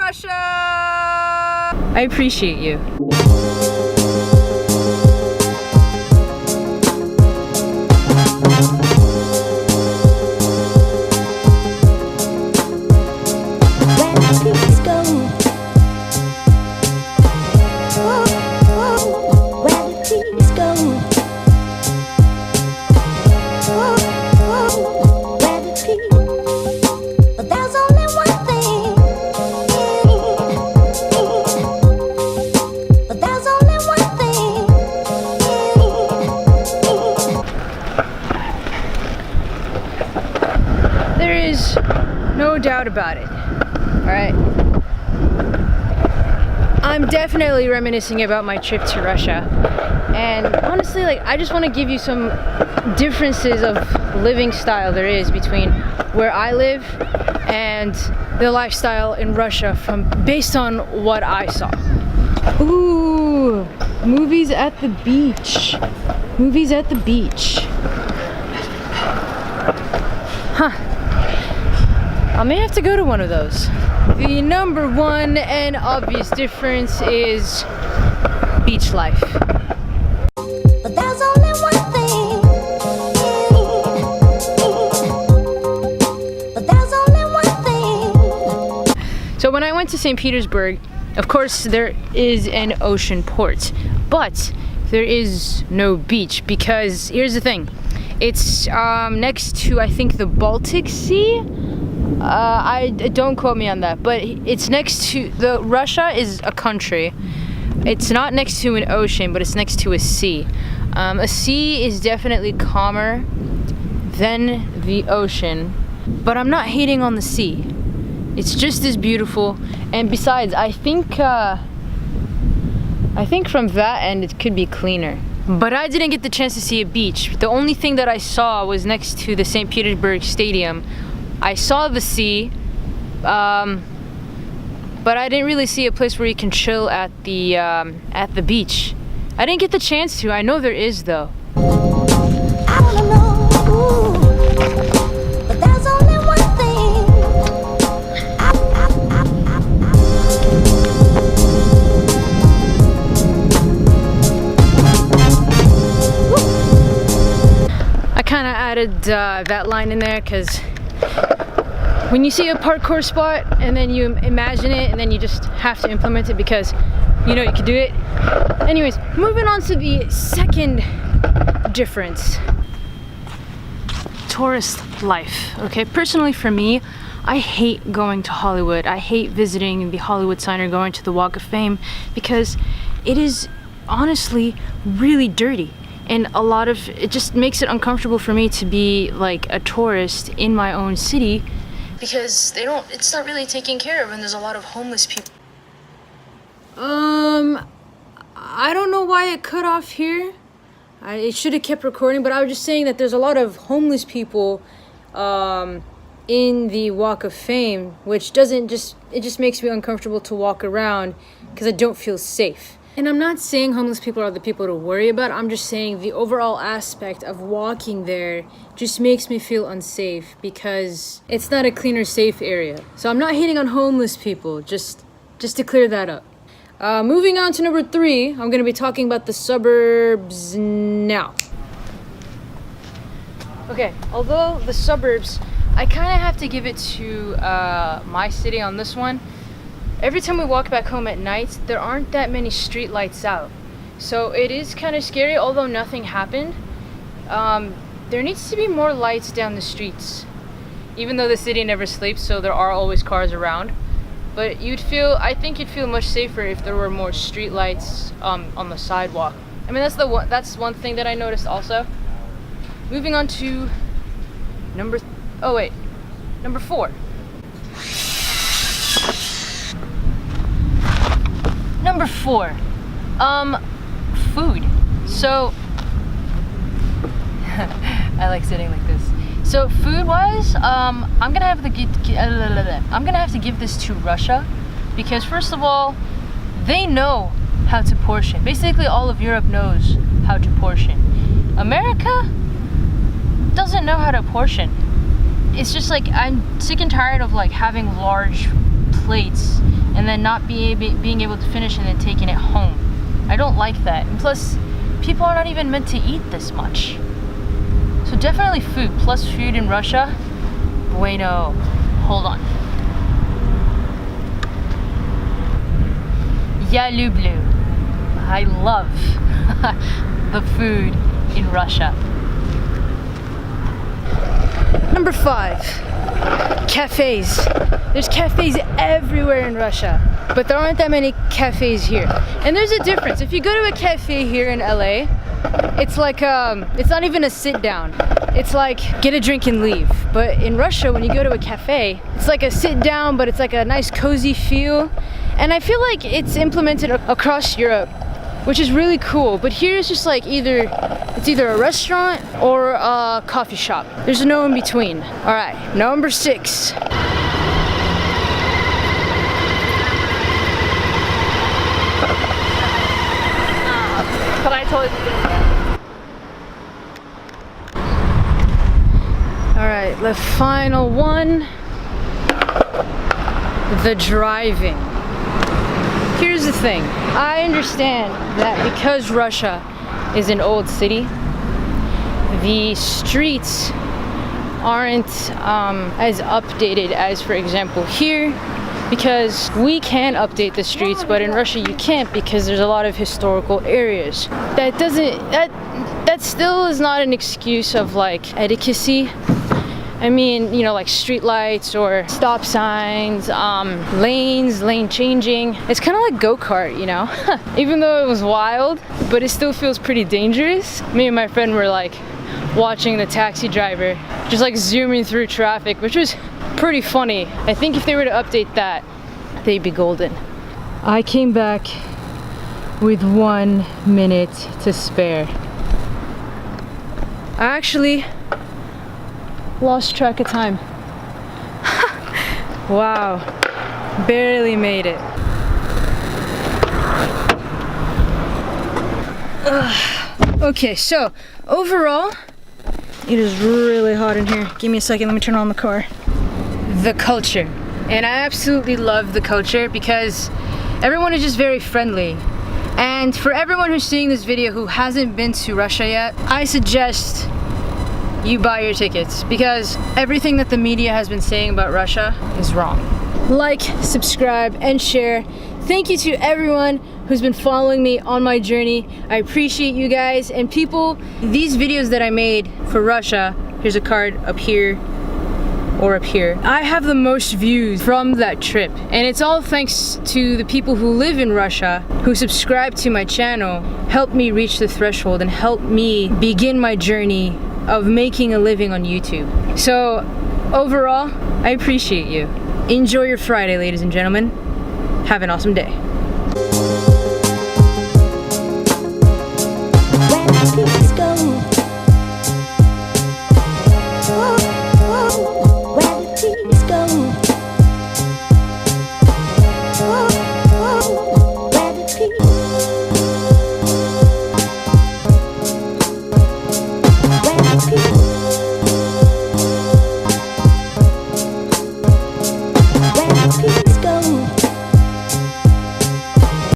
Russia! I appreciate you. No doubt about it. Alright. I'm definitely reminiscing about my trip to Russia. And honestly, like, I just want to give you some differences of living style there is between where I live and the lifestyle in Russia based on what I saw. Ooh, movies at the beach. Movies at the beach. Huh. I may have to go to one of those. The number one and obvious difference is beach life. But there's only one thing. But there's only one thing. So when I went to St. Petersburg, of course there is an ocean port, but there is no beach because here's the thing. It's next to, I think, the Baltic Sea. Don't quote me on that, but it's next to Russia is a country. It's not next to an ocean, but it's next to a sea. A sea is definitely calmer than the ocean, but I'm not hating on the sea. It's just as beautiful, and besides, I think from that end it could be cleaner. But I didn't get the chance to see a beach. The only thing that I saw was next to the St. Petersburg Stadium. I saw the sea, but I didn't really see a place where you can chill at the beach. I didn't get the chance to. I know there is though. I don't know, but there's only one thing. I kind of added that line in there because when you see a parkour spot and then you imagine it and then you just have to implement it because you know you can do it. Anyways, moving on to the second difference. Tourist life. Okay, personally for me, I hate going to Hollywood. I hate visiting the Hollywood sign or going to the Walk of Fame because it is honestly really dirty. And it just makes it uncomfortable for me to be like a tourist in my own city because it's not really taken care of and there's a lot of homeless people. I don't know why it cut off here. It should have kept recording, but I was just saying that there's a lot of homeless people in the Walk of Fame, which it just makes me uncomfortable to walk around because I don't feel safe. And I'm not saying homeless people are the people to worry about. I'm just saying the overall aspect of walking there just makes me feel unsafe because it's not a clean or safe area. So I'm not hating on homeless people, just to clear that up. Moving on to number 3, I'm going to be talking about the suburbs now. Okay, although the suburbs, I kind of have to give it to my city on this one. Every time we walk back home at night, there aren't that many street lights out. So it is kind of scary, although nothing happened. There needs to be more lights down the streets. Even though the city never sleeps, so there are always cars around. But I think you'd feel much safer if there were more street lights on the sidewalk. I mean, that's one thing that I noticed also. Moving on to number 4. Number 4, food. So, I like sitting like this. So food-wise, I'm gonna have to give this to Russia because first of all, they know how to portion. Basically, all of Europe knows how to portion. America doesn't know how to portion. It's just like I'm sick and tired of like having large plates and then not being able to finish and then taking it home. I don't like that. And plus, people are not even meant to eat this much. So definitely food, plus food in Russia. Bueno. Hold on. Я люблю. I love the food in Russia. Number 5, cafes. There's cafes everywhere in Russia, but there aren't that many cafes here. And there's a difference. If you go to a cafe here in LA, it's like, it's not even a sit down. It's like, get a drink and leave. But in Russia, when you go to a cafe, it's like a sit down, but it's like a nice cozy feel. And I feel like it's implemented across Europe, which is really cool. But here it's just like it's either a restaurant or a coffee shop. There's no in between. All right, number 6. But I told you. All right, the final one, the driving. Here's the thing, I understand that because Russia is an old city, the streets aren't as updated as, for example, here, because we can update the streets, but in Russia you can't because there's a lot of historical areas. That still is not an excuse of like etiquette. I mean, you know, like street lights or stop signs, lanes, lane changing. It's kind of like go-kart, you know? Even though it was wild, but it still feels pretty dangerous. Me and my friend were like watching the taxi driver just like zooming through traffic, which was pretty funny. I think if they were to update that, they'd be golden. I came back with 1 minute to spare. I actually lost track of time. Wow, barely made it. Okay, so overall, it is really hot in here. Give me a second, let me turn on the car. The culture. And I absolutely love the culture because everyone is just very friendly. And for everyone who's seeing this video who hasn't been to Russia yet, I suggest you buy your tickets because everything that the media has been saying about Russia is wrong. Like, subscribe, and share. Thank you to everyone who's been following me on my journey. I appreciate you guys. And people, these videos that I made for Russia, here's a card up here or up here, I have the most views from that trip. And it's all thanks to the people who live in Russia, who subscribe to my channel, helped me reach the threshold and helped me begin my journey of making a living on YouTube. So overall, I appreciate you. Enjoy your Friday, ladies and gentlemen. Have an awesome day.